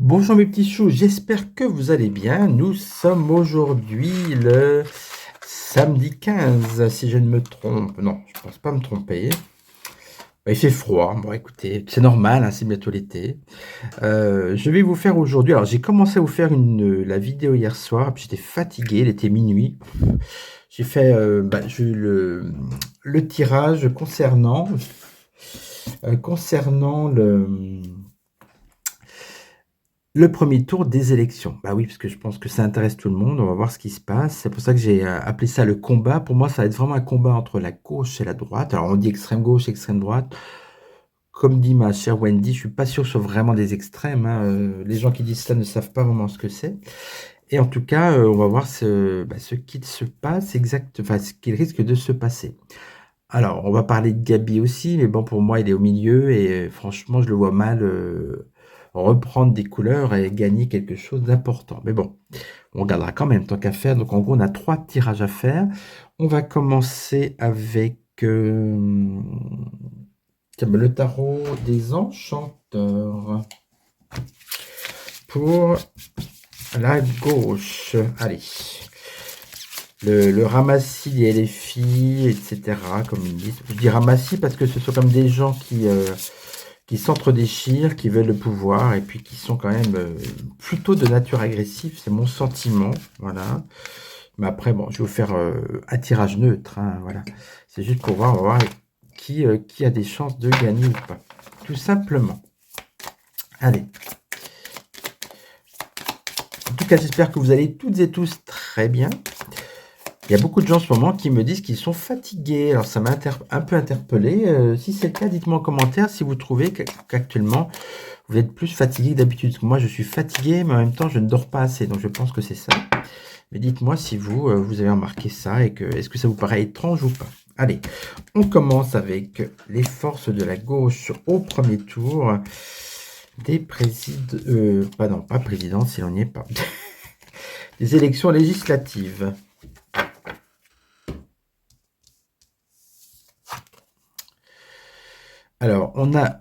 Bonjour mes petits choux, j'espère que vous allez bien. Nous sommes aujourd'hui le samedi 15, si je ne me trompe. Non, je pense pas me tromper. Il fait froid, bon écoutez, c'est normal, hein, c'est bientôt l'été. Je vais vous faire aujourd'hui, alors j'ai commencé à vous faire la vidéo hier soir, puis j'étais fatigué, il était minuit. J'ai fait j'ai eu le tirage concernant le premier tour des élections. Bah oui, parce que je pense que ça intéresse tout le monde. On va voir ce qui se passe. C'est pour ça que j'ai appelé ça le combat. Pour moi, ça va être vraiment un combat entre la gauche et la droite. Alors, on dit extrême gauche, extrême droite. Comme dit ma chère Wendy, je suis pas sûr que ce soit vraiment des extrêmes, hein. Les gens qui disent ça ne savent pas vraiment ce que c'est. Et en tout cas, on va voir ce qu'il se passe enfin, ce qu'il risque de se passer. Alors, on va parler de Gabi aussi, mais bon, pour moi, il est au milieu et franchement, je le vois mal reprendre des couleurs et gagner quelque chose d'important. Mais bon, on regardera quand même tant qu'à faire. Donc, en gros, on a 3 tirages à faire. On va commencer avec tiens, ben, le tarot des enchanteurs pour la gauche. Allez. Le ramassis et les filles, etc., comme ils disent. Je dis ramassis parce que ce sont comme des gens qui s'entre-déchirent, qui veulent le pouvoir, et puis qui sont quand même plutôt de nature agressive, c'est mon sentiment, voilà. Mais après, bon, je vais vous faire un tirage neutre, hein, voilà. C'est juste pour voir, on va voir qui a des chances de gagner ou pas. Tout simplement. Allez. En tout cas, j'espère que vous allez toutes et tous très bien. Il y a beaucoup de gens en ce moment qui me disent qu'ils sont fatigués. Alors, ça m'a un peu interpellé. Si c'est le cas, dites-moi en commentaire si vous trouvez qu'actuellement, vous êtes plus fatigué que d'habitude. Parce que moi, je suis fatigué, mais en même temps, je ne dors pas assez. Donc, je pense que c'est ça. Mais dites-moi si vous avez remarqué ça et est-ce que ça vous paraît étrange ou pas. Allez, on commence avec les forces de la gauche au premier tour des pardon, pas présidents, si l'on n'y est pas. Des élections législatives. Alors, on a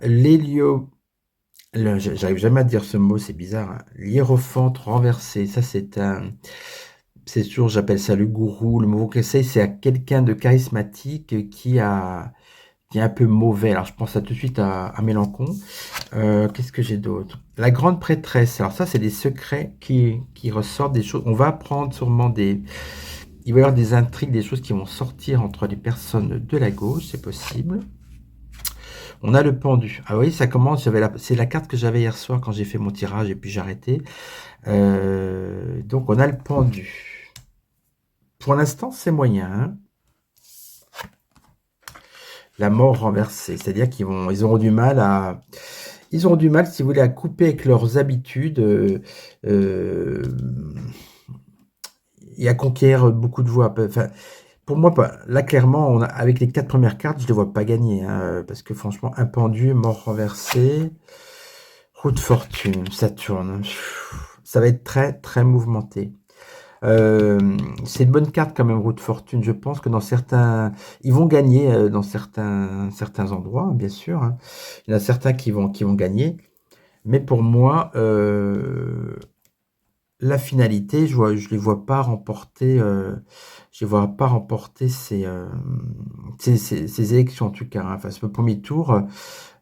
j'arrive jamais à dire ce mot, c'est bizarre, hein. L'hiérophante renversé, ça c'est sûr, j'appelle ça le gourou, le mot conseil, c'est à quelqu'un de charismatique qui est un peu mauvais. Alors, je pense tout de suite à Mélenchon. Qu'est-ce que j'ai d'autre? La grande prêtresse, alors ça, c'est des secrets qui ressortent, des choses, on va apprendre sûrement il va y avoir des intrigues, des choses qui vont sortir entre les personnes de la gauche, c'est possible. On a le pendu. Ah oui, ça commence, c'est la carte que j'avais hier soir quand j'ai fait mon tirage et puis j'ai arrêté. Donc on a le pendu. Pour l'instant, c'est moyen, hein. La mort renversée, c'est-à-dire ils auront du mal, si vous voulez, à couper avec leurs habitudes euh, et à conquérir beaucoup de voix. Enfin, pour moi, là, clairement, avec les 4 premières cartes, je ne les vois pas gagner, hein, parce que franchement, un pendu, mort renversée. Roue de fortune, Saturne. Ça va être très, très mouvementé. C'est une bonne carte quand même, roue de fortune. Je pense que ils vont gagner dans certains endroits, bien sûr, hein. Il y en a certains qui vont gagner. Mais pour moi, la finalité, je les vois pas remporter. Je les vois pas remporter ces élections en tout cas, hein. Enfin, ce premier tour.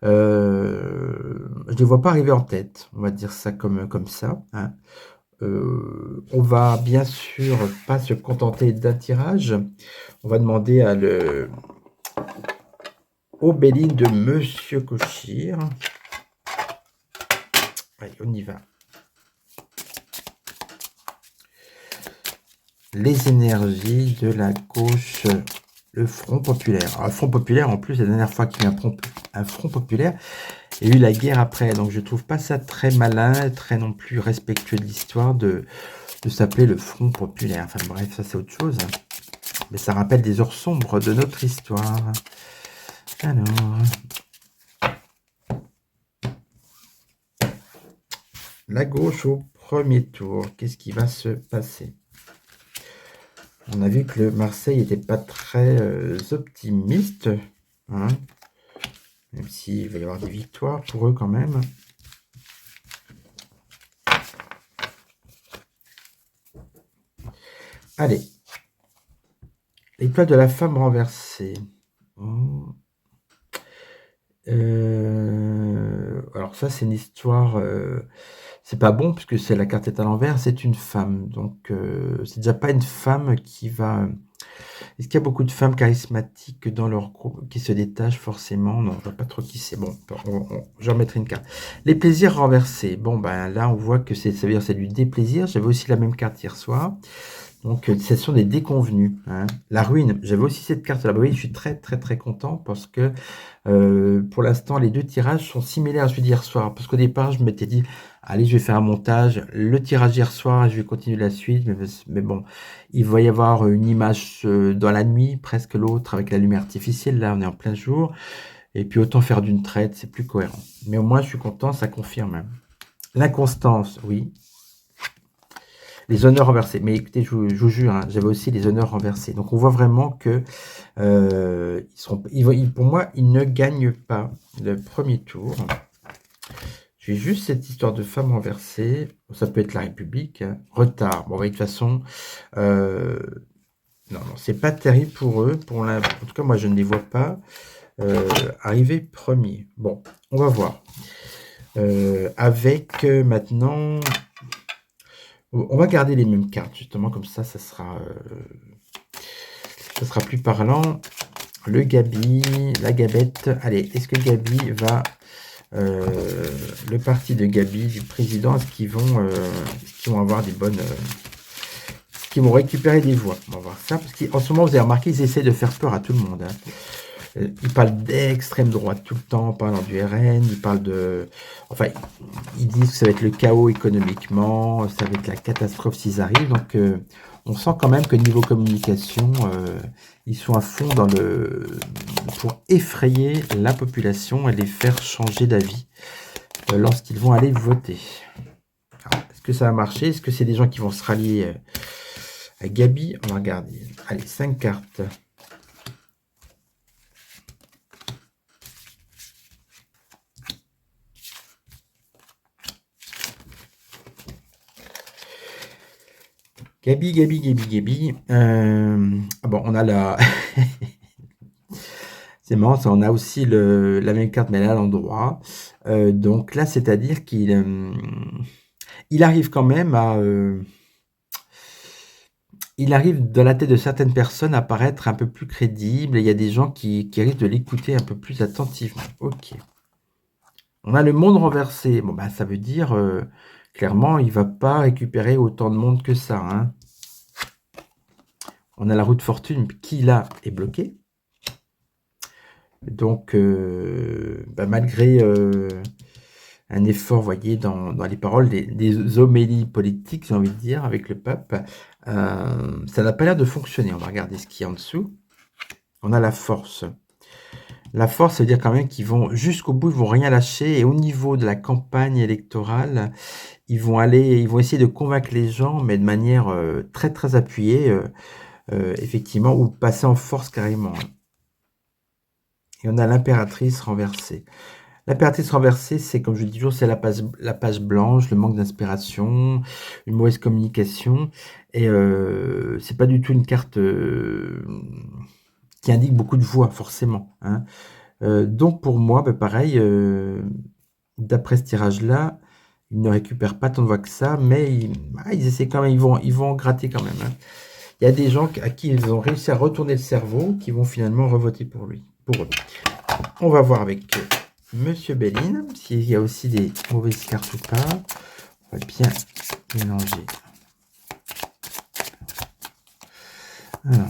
Je les vois pas arriver en tête, on va dire ça comme ça, hein. On va bien sûr pas se contenter d'un tirage. On va demander au Béline de Monsieur Cochir. Allez, on y va. Les énergies de la gauche, le Front populaire. Alors, le Front populaire, en plus, la dernière fois qu'il y a un Front populaire, il y a eu la guerre après. Donc, je trouve pas ça très malin, très non plus respectueux de l'histoire de s'appeler le Front populaire. Enfin bref, ça c'est autre chose. Mais ça rappelle des heures sombres de notre histoire. Alors... La gauche au premier tour. Qu'est-ce qui va se passer? On a vu que le Marseille n'était pas très optimiste, hein, même s'il va y avoir des victoires pour eux quand même. Allez, l'étoile de la femme renversée. Oh. Alors ça, c'est une histoire... c'est pas bon puisque c'est la carte est à l'envers, c'est une femme. Donc, c'est déjà pas une femme qui va... Est-ce qu'il y a beaucoup de femmes charismatiques dans leur groupe qui se détachent forcément? Non, je vois pas trop qui c'est. Bon, je remettrai une carte. Les plaisirs renversés. Bon, ben là, on voit que ça veut dire c'est du déplaisir. J'avais aussi la même carte hier soir. Donc, ce sont des déconvenus. Hein. La ruine. J'avais aussi cette carte-là. Bah oui, je suis très, très, très content parce que pour l'instant, les deux tirages sont similaires à celui d'hier soir. Parce qu'au départ, je m'étais dit, allez, je vais faire un montage. Le tirage d'hier soir, je vais continuer la suite. Mais bon, il va y avoir une image dans la nuit, presque l'autre, avec la lumière artificielle. Là, on est en plein jour. Et puis, autant faire d'une traite, c'est plus cohérent. Mais au moins, je suis content, ça confirme. L'inconstance, oui. Les honneurs renversés. Mais écoutez, je vous jure, hein, j'avais aussi les honneurs renversés. Donc, on voit vraiment que pour moi, ils ne gagnent pas le premier tour. J'ai juste cette histoire de femme renversée. Ça peut être la République. Hein. Retard. Bon, de toute façon, non, c'est pas terrible pour eux. En tout cas, moi, je ne les vois pas arriver premier. Bon, on va voir. Avec maintenant... On va garder les mêmes cartes, justement, comme ça sera plus parlant. Le Gabi, la Gabette. Allez, est-ce que Gabi va... le parti de Gabi, du président, est-ce qu'ils vont avoir des bonnes... est-ce qu'ils vont récupérer des voix? On va voir ça. Parce qu'en ce moment, vous avez remarqué, ils essaient de faire peur à tout le monde. Hein. Ils parlent d'extrême droite tout le temps, en parlant du RN, ils parlent de... Enfin, ils disent que ça va être le chaos économiquement, ça va être la catastrophe s'ils arrivent. Donc, on sent quand même que niveau communication, ils sont à fond pour effrayer la population et les faire changer d'avis lorsqu'ils vont aller voter. Est-ce que ça va marcher? Est-ce que c'est des gens qui vont se rallier à Gabi? On va regarder. Allez, 5 cartes. Gabi. Bon, on a la... C'est marrant, ça, on a aussi la même carte, mais là, à l'endroit. Donc là, c'est-à-dire qu'il arrive quand même à... il arrive dans la tête de certaines personnes à paraître un peu plus crédible. Et il y a des gens qui risquent de l'écouter un peu plus attentivement. Ok. On a le monde renversé. Bon, bah, ça veut dire... clairement, il ne va pas récupérer autant de monde que ça. Hein. On a la roue de fortune qui, là, est bloquée. Donc, malgré un effort, vous voyez, dans les paroles, des homélies politiques, j'ai envie de dire, avec le pape, ça n'a pas l'air de fonctionner. On va regarder ce qu'il y a en dessous. On a la force. La force, ça veut dire quand même qu'ils vont jusqu'au bout, ils vont rien lâcher. Et au niveau de la campagne électorale, ils vont essayer de convaincre les gens, mais de manière très, très appuyée, effectivement, ou passer en force carrément. Et on a l'impératrice renversée. L'impératrice renversée, c'est, comme je dis toujours, c'est la page blanche, le manque d'inspiration, une mauvaise communication. Et c'est pas du tout une carte qui indique beaucoup de voix, forcément. Hein. Donc pour moi, pareil, d'après ce tirage-là, ils ne récupèrent pas tant de voix que ça, mais ils essaient quand même, ils vont gratter quand même. Hein. Il y a des gens à qui ils ont réussi à retourner le cerveau, qui vont finalement revoter pour eux. On va voir avec Monsieur Béline, s'il y a aussi des mauvaises cartes ou pas. On va bien mélanger. Alors.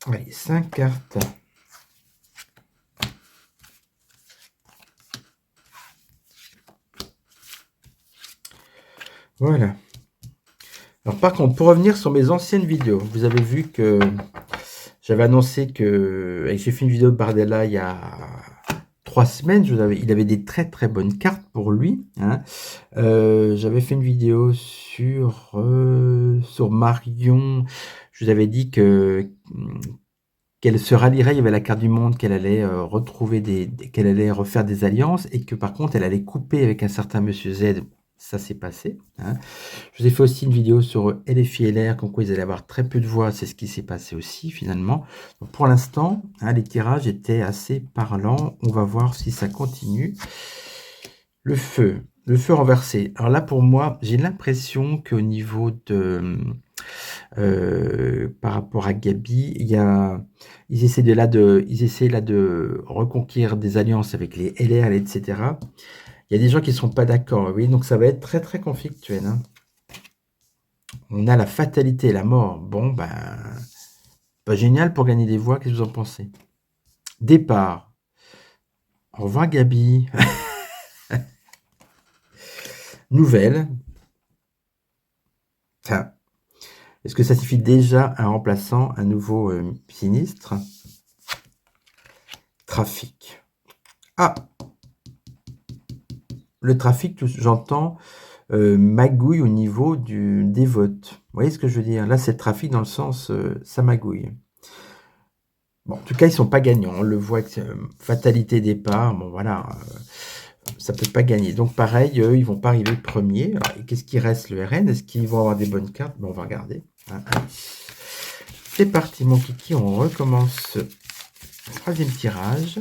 Allez, 5 cartes. Voilà. Alors par contre, pour revenir sur mes anciennes vidéos, vous avez vu que j'avais annoncé que j'ai fait une vidéo de Bardella il y a 3 semaines, il avait des très très bonnes cartes pour lui, hein. J'avais fait une vidéo sur Marion. Je vous avais dit qu'elle se rallierait, il y avait la carte du monde, qu'elle allait retrouver qu'elle allait refaire des alliances et que par contre elle allait couper avec un certain monsieur Z. Ça s'est passé, hein. Je vous ai fait aussi une vidéo sur LFI LR, comme quoi ils allaient avoir très peu de voix, c'est ce qui s'est passé aussi finalement. Donc, pour l'instant, hein, les tirages étaient assez parlants. On va voir si ça continue. Le feu renversé. Alors là, pour moi, j'ai l'impression qu'au niveau de par rapport à Gabi, ils essaient là de reconquérir des alliances avec les LR, etc. Il y a des gens qui ne sont pas d'accord, oui, donc ça va être très très conflictuel, hein. On a la fatalité, la mort. Bon, ben, pas génial pour gagner des voix, qu'est-ce que vous en pensez? Départ. Au revoir Gabi. Nouvelle. Enfin, est-ce que ça suffit déjà un remplaçant, un nouveau sinistre? Trafic. Ah, le trafic, j'entends magouille au niveau des votes. Vous voyez ce que je veux dire? Là, c'est le trafic dans le sens ça magouille. Bon, en tout cas, ils sont pas gagnants. On le voit que fatalité départ. Bon, voilà, ça peut pas gagner. Donc, pareil, eux, ils vont pas arriver premier. Qu'est-ce qui reste, le RN? Est-ce qu'ils vont avoir des bonnes cartes? Bon, on va regarder, hein. C'est parti, mon kiki. On recommence le troisième tirage.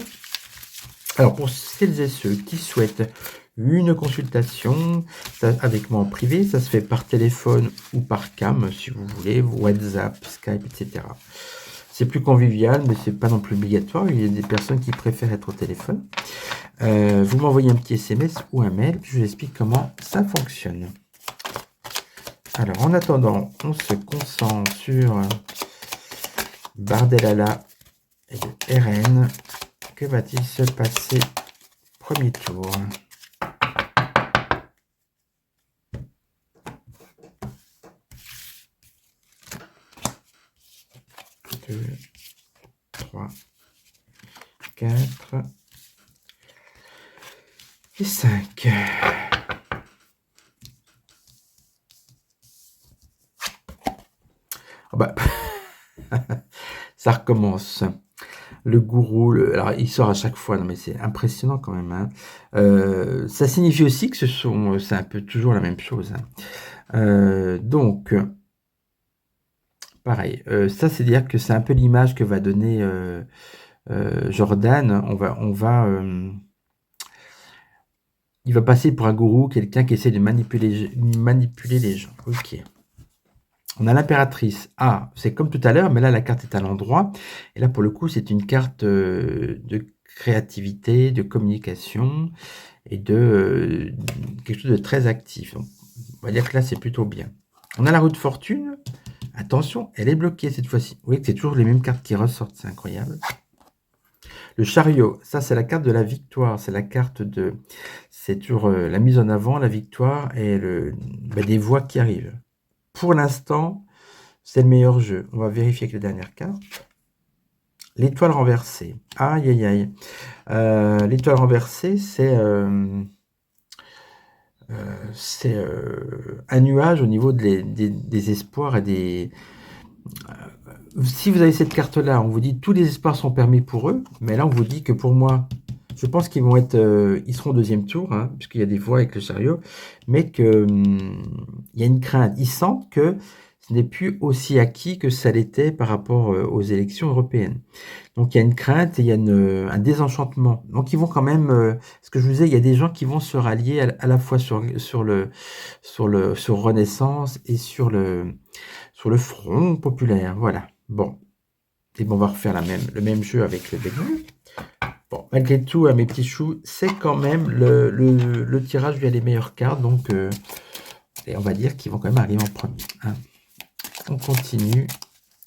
Alors, pour celles et ceux qui souhaitent une consultation avec moi en privé, ça se fait par téléphone ou par cam, si vous voulez, WhatsApp, Skype, etc. C'est plus convivial, mais c'est pas non plus obligatoire. Il y a des personnes qui préfèrent être au téléphone. Vous m'envoyez un petit SMS ou un mail, puis je vous explique comment ça fonctionne. Alors, en attendant, on se concentre sur Bardelala et le RN. Que va-t-il se passer premier tour? 2, 3, 4 et 5. Oh bah, ça recommence. Le gourou, alors il sort à chaque fois, non mais c'est impressionnant quand même, hein. Ça signifie aussi que c'est un peu toujours la même chose, hein. Donc, pareil, ça c'est-à-dire que c'est un peu l'image que va donner Jordan. Il va passer pour un gourou, quelqu'un qui essaie de manipuler les gens. Ok. On a l'impératrice. Ah, c'est comme tout à l'heure, mais là, la carte est à l'endroit. Et là, pour le coup, c'est une carte de créativité, de communication et de quelque chose de très actif. Donc, on va dire que là, c'est plutôt bien. On a la roue de fortune. Attention, elle est bloquée cette fois-ci. Vous voyez que c'est toujours les mêmes cartes qui ressortent. C'est incroyable. Le chariot, ça, c'est la carte de la victoire. C'est la carte de... C'est toujours la mise en avant, la victoire et des voix qui arrivent. Pour l'instant, c'est le meilleur jeu. On va vérifier avec les dernières cartes. L'étoile renversée. Aïe, aïe, aïe. L'étoile renversée, c'est un nuage au niveau des espoirs et des... si vous avez cette carte-là, on vous dit tous les espoirs sont permis pour eux, mais là, on vous dit que pour moi, je pense qu'ils vont être, ils seront au deuxième tour, hein, puisqu'il y a des voix avec le chariot, mais qu'il y a une crainte. Ils sentent que ce n'est plus aussi acquis que ça l'était par rapport aux élections européennes. Donc il y a une crainte et il y a un désenchantement. Donc ils vont quand même, ce que je vous disais, il y a des gens qui vont se rallier à la fois sur Renaissance et sur le Front populaire. Voilà. Bon. Et bon, on va refaire le même jeu avec le Bénin. Bon, malgré tout, à mes petits choux, c'est quand même le tirage via les meilleures cartes. Donc, et on va dire qu'ils vont quand même arriver en premier, hein. On continue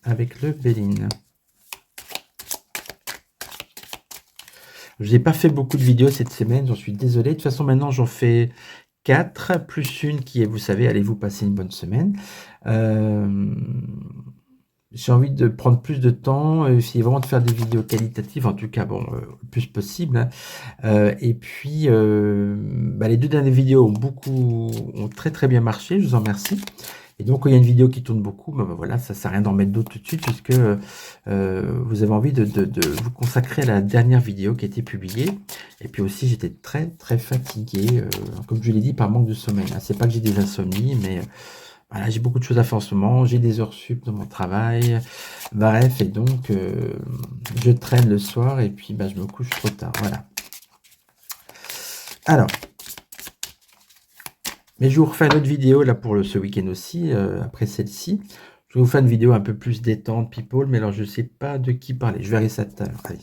avec le Béline. Je n'ai pas fait beaucoup de vidéos cette semaine, j'en suis désolé. De toute façon, maintenant, j'en fais 4, plus une qui est, vous savez, allez-vous passer une bonne semaine. j'ai envie de prendre plus de temps, essayer vraiment de faire des vidéos qualitatives, en tout cas, bon, le plus possible, hein. Et puis, bah, les 2 dernières vidéos ont très, très bien marché, je vous en remercie. Et donc, quand il y a une vidéo qui tourne beaucoup, bah, voilà, ça sert à rien d'en mettre d'autres tout de suite puisque, vous avez envie de vous consacrer à la dernière vidéo qui a été publiée. Et puis aussi, j'étais très, très fatigué, comme je l'ai dit, par manque de sommeil, hein. C'est pas que j'ai des insomnies, mais, voilà, j'ai beaucoup de choses à faire en ce moment, j'ai des heures sup dans mon travail, bref et donc, je traîne le soir et puis, bah, je me couche trop tard, voilà. Alors, mais je vous refais une autre vidéo là pour ce week-end aussi, après celle-ci. Je vais vous faire une vidéo un peu plus détente, people, mais alors je ne sais pas de qui parler. Je verrai ça tout à l'heure. Allez.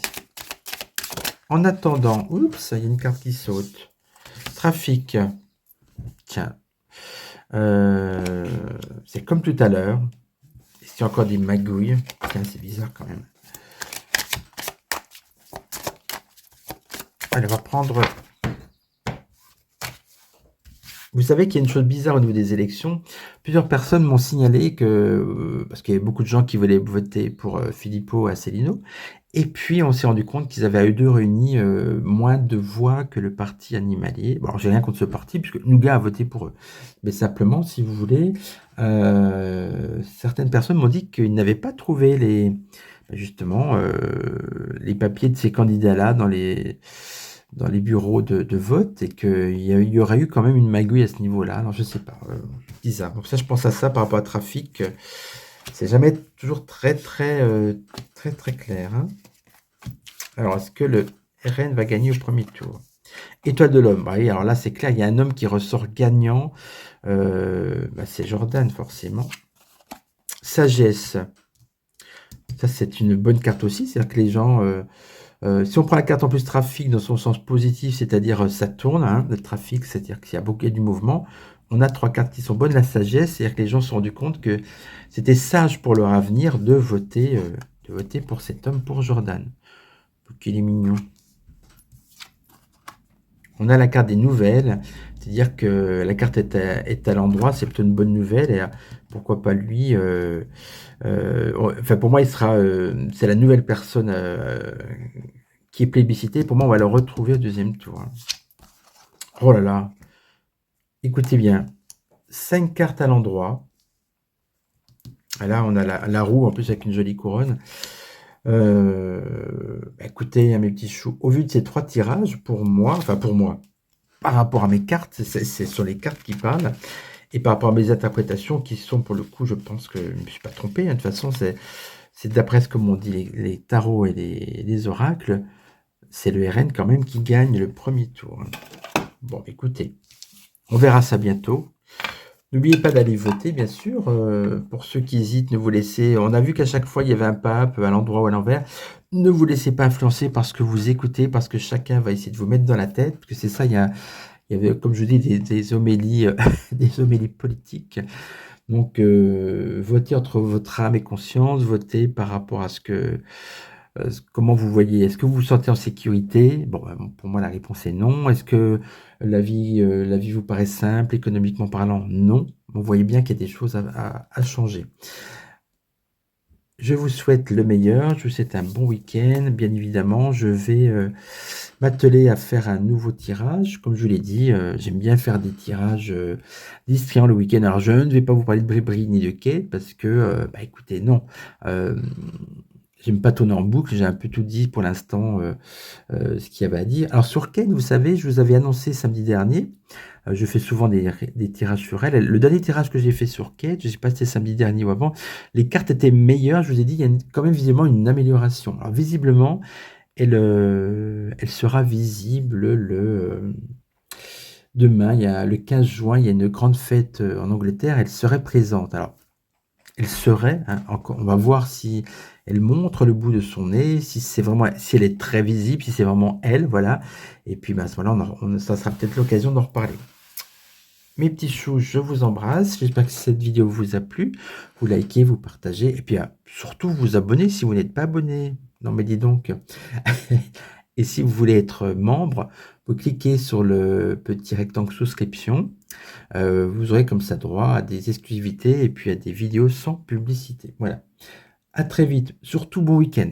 En attendant, oups, il y a une carte qui saute. Trafic. Tiens. C'est comme tout à l'heure. C'est encore des magouilles. Tiens, c'est bizarre quand même. Allez, on va prendre... Vous savez qu'il y a une chose bizarre au niveau des élections. Plusieurs personnes m'ont signalé que, parce qu'il y avait beaucoup de gens qui voulaient voter pour Filippo Asselineau, et puis on s'est rendu compte qu'ils avaient à eux deux réunis moins de voix que le parti animalier. Bon, alors j'ai rien contre ce parti, puisque Nougat a voté pour eux. Mais simplement, si vous voulez, certaines personnes m'ont dit qu'ils n'avaient pas trouvé justement les papiers de ces candidats-là dans les bureaux de vote et qu'il y aurait eu quand même une magouille à ce niveau-là. Alors, je sais pas, bizarre. Donc ça, je pense à ça par rapport à trafic. C'est jamais toujours très, très, très, très clair, hein. Alors, est-ce que le RN va gagner au premier tour? Étoile de l'homme. Oui, alors là, c'est clair, il y a un homme qui ressort gagnant. Bah, c'est Jordan, forcément. Sagesse. Ça, c'est une bonne carte aussi. C'est-à-dire que les gens... si on prend la carte en plus trafic dans son sens positif, c'est-à-dire ça tourne, hein, le trafic, c'est-à-dire qu'il y a beaucoup du mouvement, on a 3 cartes qui sont bonnes. La sagesse, c'est-à-dire que les gens se sont rendus compte que c'était sage pour leur avenir de voter pour cet homme, pour Jordan. Qu'il est mignon. On a la carte des nouvelles, c'est-à-dire que la carte est à l'endroit, c'est plutôt une bonne nouvelle, et pourquoi pas lui. Enfin, pour moi, c'est la nouvelle personne qui est plébiscitée. Pour moi, on va le retrouver au deuxième tour, hein. Oh là là, écoutez bien, 5 cartes à l'endroit. Et là, on a la roue, en plus avec une jolie couronne. Écoutez, hein, mes petits choux, au vu de ces 3 tirages, pour moi, par rapport à mes cartes, c'est sur les cartes qui parlent, et par rapport à mes interprétations, qui sont pour le coup, je pense que je ne me suis pas trompé, hein. De toute façon, c'est d'après ce que m'ont dit les tarots et les oracles, c'est le RN quand même qui gagne le premier tour, hein. Bon, écoutez, on verra ça bientôt. N'oubliez pas d'aller voter, bien sûr. Pour ceux qui hésitent, ne vous laissez... On a vu qu'à chaque fois, il y avait un pape à l'endroit ou à l'envers. Ne vous laissez pas influencer par ce que vous écoutez, parce que chacun va essayer de vous mettre dans la tête. Parce que c'est ça, il y avait, comme je dis, des homélies, des homélies politiques. Donc, votez entre votre âme et conscience. Votez par rapport à comment vous voyez. Est-ce que vous vous sentez en sécurité? Bon, pour moi, la réponse est non. Est-ce que la vie vous paraît simple, économiquement parlant? Non. Vous voyez bien qu'il y a des choses à changer. Je vous souhaite le meilleur. Je vous souhaite un bon week-end. Bien évidemment, je vais m'atteler à faire un nouveau tirage. Comme je vous l'ai dit, j'aime bien faire des tirages distrayants le week-end. Alors, je ne vais pas vous parler de Bribri ni de Kate parce que, écoutez, non. J'aime pas tourner en boucle, j'ai un peu tout dit pour l'instant, ce qu'il y avait à dire. Alors sur Kate, vous savez, je vous avais annoncé samedi dernier, je fais souvent des tirages sur elle. Le dernier tirage que j'ai fait sur Kate, je sais pas si c'était samedi dernier ou avant, les cartes étaient meilleures, je vous ai dit, il y a quand même visiblement une amélioration. Alors visiblement, elle sera visible demain, il y a le 15 juin, il y a une grande fête, en Angleterre, elle serait présente. Alors elle serait, hein, encore, on va voir si elle montre le bout de son nez, si elle est très visible, si c'est vraiment elle, voilà. Et puis, à ce moment-là, ça sera peut-être l'occasion d'en reparler. Mes petits choux, je vous embrasse. J'espère que cette vidéo vous a plu. Vous likez, vous partagez. Et puis, surtout, vous abonnez si vous n'êtes pas abonné. Non, mais dis donc. Et si vous voulez être membre, vous cliquez sur le petit rectangle souscription. Vous aurez comme ça droit à des exclusivités et puis à des vidéos sans publicité. Voilà. À très vite, surtout bon week-end.